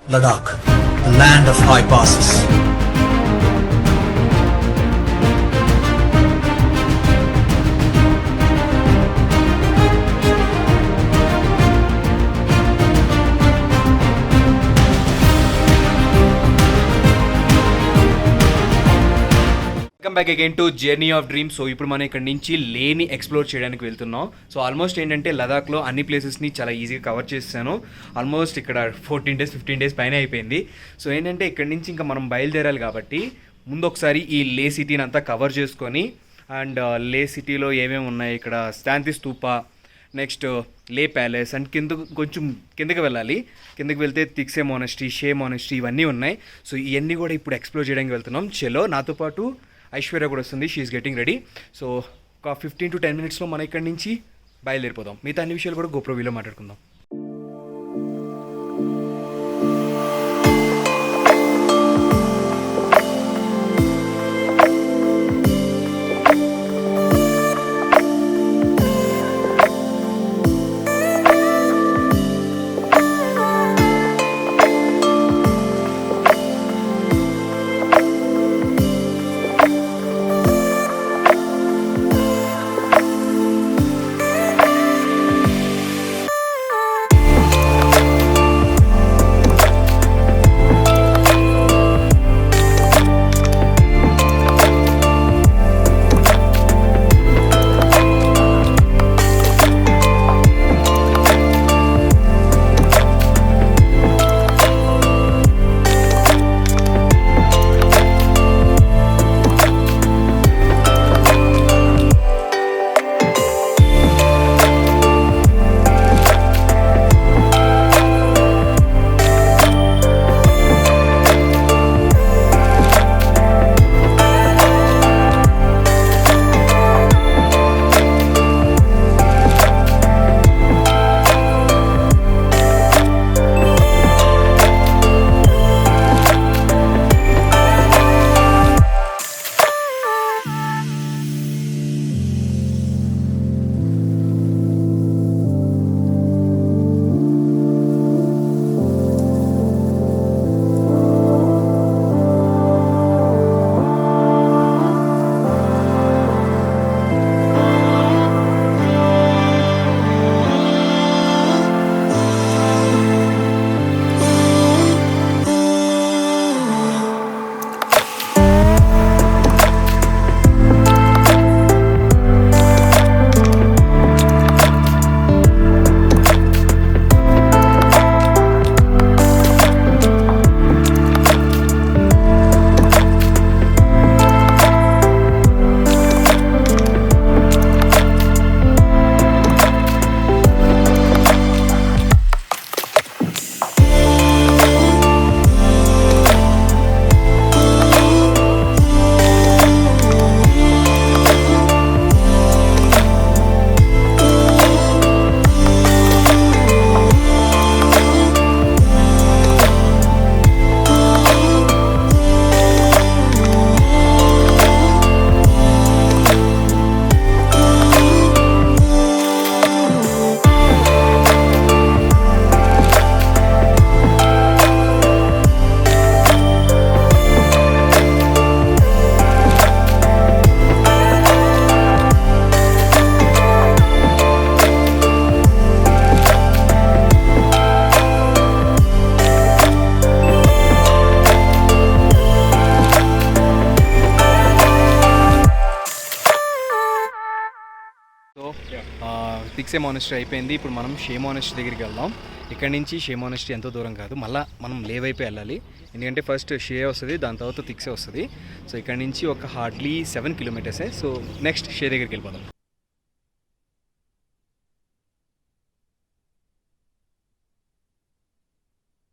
Ladakh, the land of high passes. Welcome back again to journey of dreams. So ఇప్పుడు మనం ఇక్కడ నుంచి లేని ఎక్స్ప్లోర్ చేయడానికి వెళ్తున్నాం. సో ఆల్మోస్ట్ ఏంటంటే లదాఖ్లో అన్ని ప్లేసెస్ని చాలా ఈజీగా కవర్ చేస్తాను. ఆల్మోస్ట్ ఇక్కడ 14 days 15 days పైన అయిపోయింది. సో ఏంటంటే ఇక్కడ నుంచి ఇంకా మనం బయలుదేరాలి కాబట్టి ముందు ఒకసారి ఈ లే సిటీని అంతా కవర్ చేసుకొని అండ్ లే సిటీలో ఏమేమి ఉన్నాయి, ఇక్కడ శాంతి స్తూప, నెక్స్ట్ లే ప్యాలెస్ అండ్ కొంచెం కిందకి వెళ్ళాలి. కిందకి వెళ్తే తిక్సే మోనస్ట్రీ, షే మోనస్ట్రీ ఇవన్నీ ఉన్నాయి. సో ఇవన్నీ కూడా ఇప్పుడు ఎక్స్ప్లోర్ చేయడానికి వెళ్తున్నాం. చలో నాతో పాటు ఐశ్వర్య కూడా వస్తుంది. She is getting ready. సో ఒక 15 to 10 minutes మనం ఇక్కడి నుంచి బయలుదేరిపోదాం. మిగతా అన్ని విషయాలు కూడా గోప్రోవిలో మాట్లాడుకుందాం. తిక్సే మోనస్ట్రీ అయిపోయింది. ఇప్పుడు మనం షే మోనస్ట్రీ దగ్గరికి వెళ్దాం. ఇక్కడ నుంచి షే మోనస్ట్రీ ఎంతో దూరం కాదు, మళ్ళీ మనం లే వైపు వెళ్ళాలి. ఎందుకంటే ఫస్ట్ షే వస్తుంది, దాని తర్వాత తిక్సే వస్తుంది. సో ఇక్కడ నుంచి ఒక హార్డ్లీ 7 kilometers. సో నెక్స్ట్ షే దగ్గరికి వెళ్ళిపోదాం.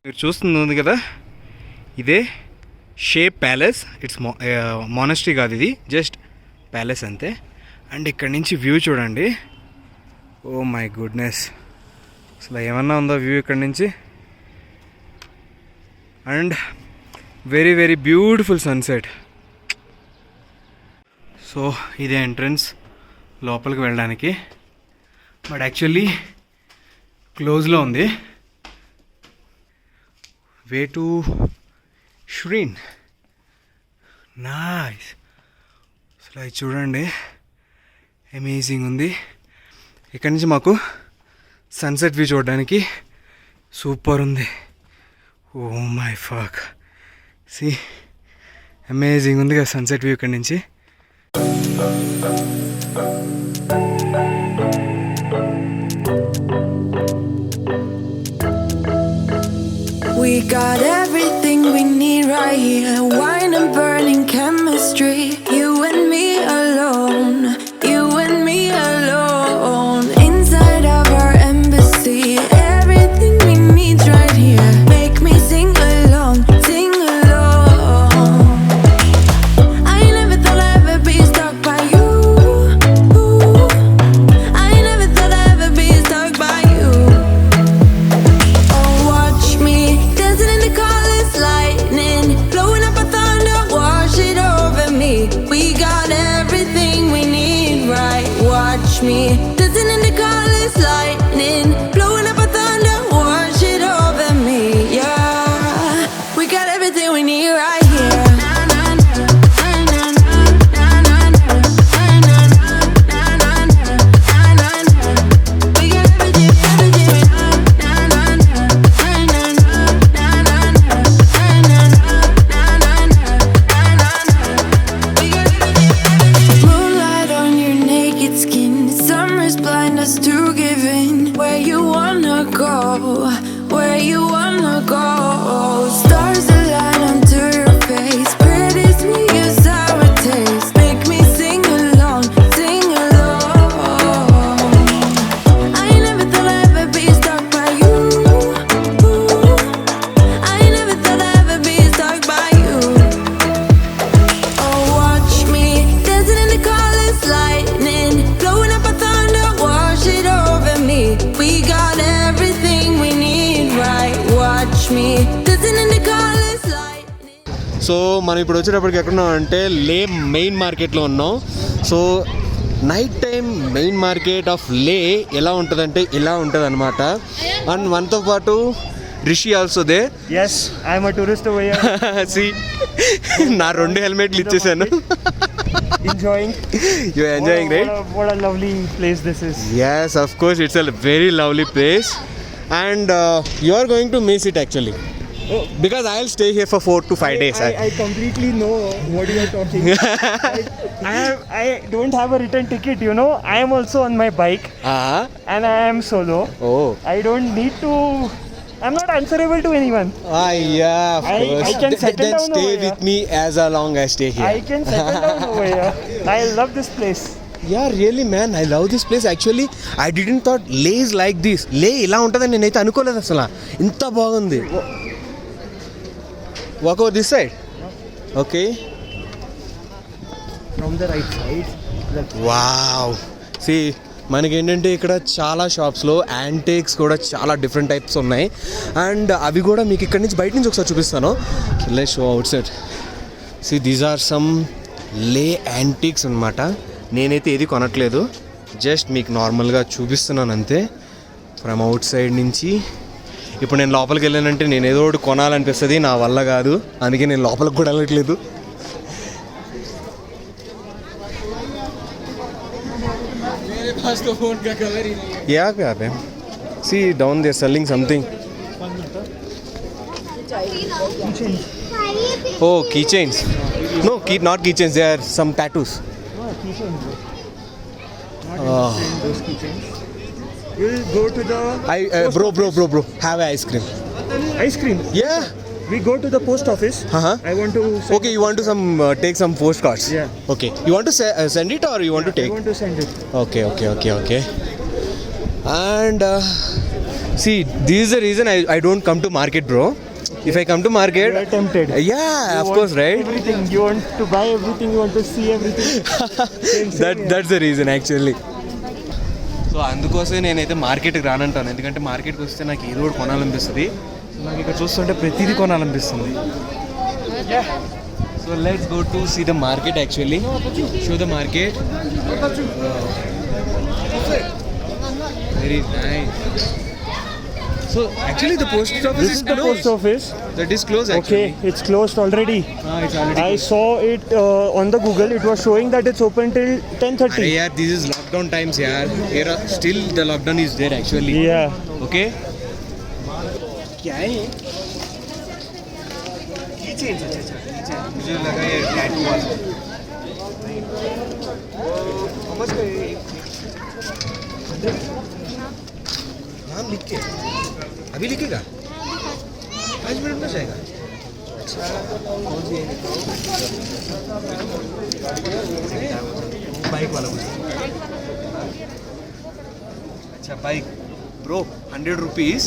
మీరు చూస్తుంది కదా, ఇదే షే ప్యాలెస్. ఇట్స్ మోనస్ట్రీ కాదు, ఇది జస్ట్ ప్యాలెస్ అంతే. అండ్ ఇక్కడ నుంచి వ్యూ చూడండి. ఓ మై గుడ్నెస్, అసలు ఏమన్నా ఉందో వ్యూ ఇక్కడ నుంచి. And very very beautiful sunset. So ఇదే ఎంట్రన్స్ లోపలికి వెళ్ళడానికి. బట్ యాక్చువల్లీ క్లోజ్లో ఉంది. Way to shrine. నైస్. అసలు అది చూడండి, అమేజింగ్ ఉంది. ఇక్కడి నుంచి మాకు సన్సెట్ వ్యూ చూడడానికి సూపర్ ఉంది. Oh my fuck, see amazing ఉంది కదా సన్సెట్ వ్యూ ఇక్కడి నుంచి. We got everything we need right here. Wine and burning chemistry. You and me alone. You and me alone. Inside of our embassy. Everything we need right here. Make me sing along. Sing along. I never thought I'd ever be stuck by you. I never thought I'd ever be stuck by you. Oh, watch me dancing in the colors, lightning blowing up a thunder, wash it over me. We got everything we need, right? Watch me dancing in the colors, lightning blowing up a thunder, wash it over me. Yeah, we got everything we need right here. We got everything, moonlight on your naked skin. Summer's blind us to giving. Where you wanna go? Where you wanna go? Stars align onto your face. Pretty sweet, your sour taste. Make me sing along, sing along. I never thought I'd ever be stuck by you. I never thought I'd ever be stuck by you. Oh, watch me dancing in the colors, lightning blowing up a thunder, wash it over me. We got everything we need, right? Watch me dancing in the colors, lightning. So మనం ఇప్పుడు వచ్చేటప్పటికి ఎక్కడున్నాం అంటే Leh main మార్కెట్లో ఉన్నాం. So night time main market of Leh ఎలా ఉంటుందంటే ఇలా ఉంటుంది అనమాట. అండ్ మనతో పాటు Rishi also they. Yes, I'm a tourist over here. See నా 2 హెల్మెట్లు ఇచ్చేసాను. Enjoying. You enjoying right? What a lovely place this is. Yes, of course, it's a very lovely place. And you are going to miss it actually. Because I'll stay here for 4 to 5 days. I completely know what you are talking. I don't have a return ticket, you know. I am also on my bike and I am solo. Oh. I don't need to. I'm not answerable to anyone. Yeah, of course. I can settle then down stay over with here. me as long as I stay here. I can settle down over here. I love this place. Yeah, really man, I love this place. Actually, I didn't thought Leh is like this. Leh ఇలా ఉంటుందని నేనైతే అనుకోలేదు అసలు. ఇంత బాగుంది. Walk over this side. Okay. From the right side. Wow. See మనకేంటంటే ఇక్కడ చాలా షాప్స్లో యాంటిక్స్ కూడా చాలా డిఫరెంట్ టైప్స్ ఉన్నాయి. అండ్ అవి కూడా మీకు ఇక్కడ నుంచి బయట నుంచి ఒకసారి చూపిస్తాను. Let's show outside. See these are some Leh antiques అనమాట. నేనైతే ఏది కొనట్లేదు, జస్ట్ మీకు నార్మల్గా చూపిస్తున్నాను అంతే ఫ్రమ్ అవుట్ సైడ్ నుంచి. ఇప్పుడు నేను లోపలికి వెళ్ళానంటే నేను ఏదో ఒకటి కొనాలనిపిస్తుంది, నా వల్ల కాదు, అందుకే నేను లోపలికి కూడా వెళ్ళట్లేదు. Yeah, क्या है? See down they're selling something. Oh, keychains. No, not keychains. They are some tattoos. Keychains. Those keychains. You'll go to the Bro. Have ice cream. ice cream. Yeah. We go to the post office. I want to send Okay, you want to take some postcards? Yeah. Okay. You want to send it or you want to take? I want to send it. Okay. And see, this is the reason I don't come to market, bro. If I come to market, You are tempted. Yeah, of course, right? Everything. You want to buy everything. You want to see everything. That's the reason actually. So అందుకోసమే నేనైతే మార్కెట్కి రానంటాను, ఎందుకంటే మార్కెట్కి వస్తే నాకు ఏదో ఒకటి కొనాలనిపిస్తుంది. నాకు ఇక్కడ చూస్తుంటే ప్రతిదీ కొనాలనిపిస్తుంది. So let's go to see the market actually. Show the market. Very nice. So actually the post office This is the post office. That is closed actually. Okay, it's closed already. It's already I saw it on the Google. It was showing that it's open till 10:30. Arey yaar, this is lockdown times yaar. Here still the lockdown is there actually. Yeah. Okay. क्या है ये? Keychains, अच्छा keychain. मुझे लगा ये tattoo वाला. How much का ये? नाम लिख के. अभी लिखेगा? 5 मिनट में जाएगा. बाइक वाला मुझे. अच्छा बाइक బ్రో 100 రూపీస్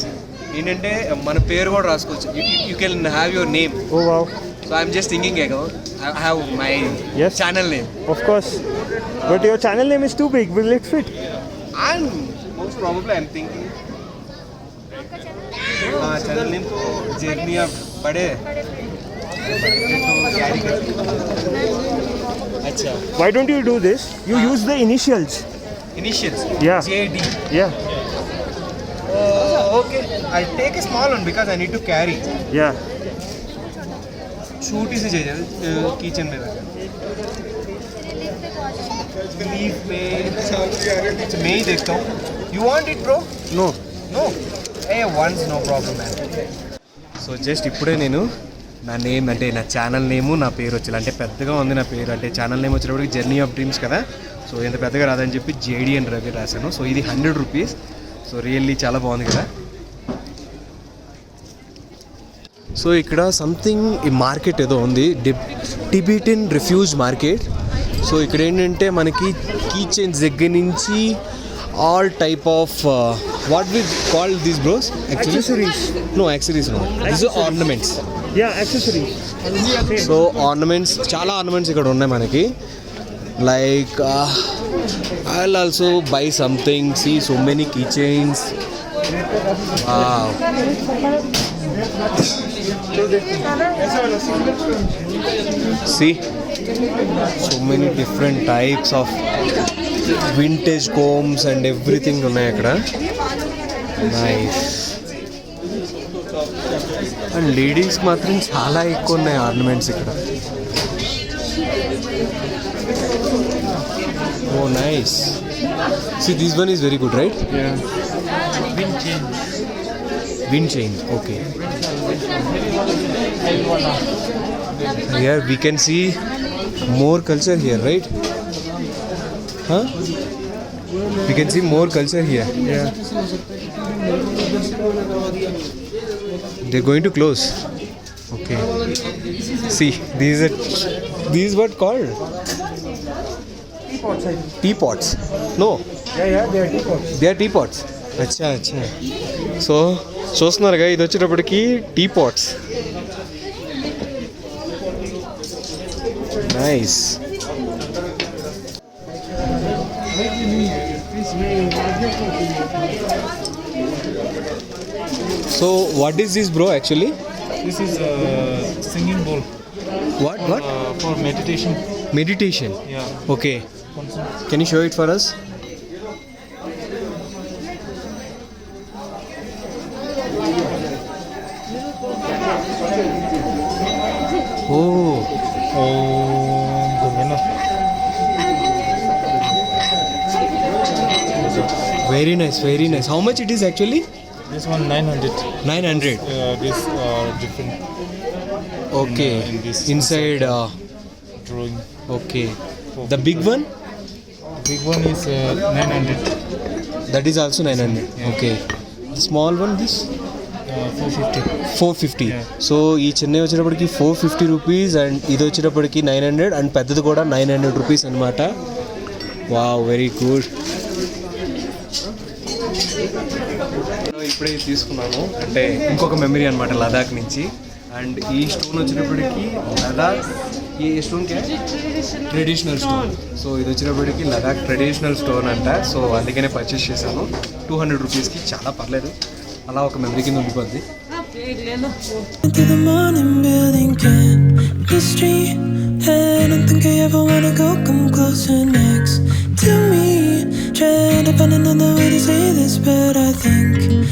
ఏంటంటే మన పేరు కూడా రాసుకోవచ్చు you can have your name Oh wow. So I'm just thinking I have my Yes. Channel name Of course. But your channel name is too big. Will it fit? And most probably I'm thinking channel name तो journey of बड़े अच्छा Why don't you do this? You use the initials. Initials Yeah. JD Yeah. okay I'll take a small one because I need to carry Yeah. छोटी सी चाहिए kitchen में leaf में मैं ही देखता हूँ you want it bro No. No ఏ వన్స్ no problem man so just ఇప్పుడే నేను నా నేమ్ అంటే నా ఛానల్ నేము నా పేరు వచ్చేలా అంటే పెద్దగా ఉంది నా పేరు అంటే ఛానల్ నేమ్ వచ్చేటప్పటికి జర్నీ ఆఫ్ డ్రీమ్స్ కదా సో ఎంత పెద్దగా రాదని చెప్పి జేడి అని రవి రాశాను సో ఇది 100 రూపీస్ సో రియల్లీ చాలా బాగుంది కదా సో ఇక్కడ సంథింగ్ ఈ మార్కెట్ ఏదో ఉంది టిబెటన్ రిఫ్యూజ్ మార్కెట్ సో ఇక్కడ ఏంటంటే మనకి కీ చైన్స్ దగ్గర నుంచి all type of what we call these bros Accessories. No accessories no this ornaments Yeah, accessories. So ornaments చాలా ఆర్నమెంట్స్ ఇక్కడ ఉన్నాయి మనకి like I will also buy something see so many key chains see so many different types of vintage combs and everything ఉన్నాయి అక్కడ nice and ladies మాత్రం చాలా ఎక్కువ ఉన్నాయి ఆర్నమెంట్స్ ఇక్కడ ఓ nice see this one is very good right Yeah. wind chain okay here we can see more culture here right huh we can see more culture here Yeah. they're going to close okay see this is what called Teapots, I think. teapots no Yeah, they are teapots. They are tea pots అచ్చా అచ్చా so చూస్తున్నారుగా ఇది వచ్చేటప్పటికి tea pots nice so what is this bro actually This is a singing bowl what for meditation. Meditation Yeah. Okay can you show it for us Oh, very nice, very nice. How much it is actually? This one 900. 900. This different Okay. in this Inside. drawing. Okay. The big one? Big one is 900. That is also 900. Okay. The small one, this? 450. 450. Yeah. So ఈ చిన్న వచ్చేటప్పటికి 450 rupees and ఇది వచ్చేటప్పటికి 900 and పెద్దది కూడా 900 rupees అనమాట. Wow, very good. ఇప్పుడే తీసుకున్నాను అంటే ఇంకొక మెమరీ అనమాట లదాఖ్ నుంచి. అండ్ ఈ స్టోన్ వచ్చేటప్పటికి లదాఖ్ ఈ స్టోన్ ట్రెడిషనల్ స్టోన్. సో ఇది వచ్చేటప్పటికి లదాఖ్ ట్రెడిషనల్ స్టోన్ అంట. సో అందుకనే పర్చేస్ చేశాను 200 రూపీస్కి. చాలా పర్లేదు, అలా ఒక మెమరీ కింద ఉండిపోద్ది. Into the morning building chemistry, and I don't think I ever wanna go come closer next to me. Trying to find another way to say this, but I think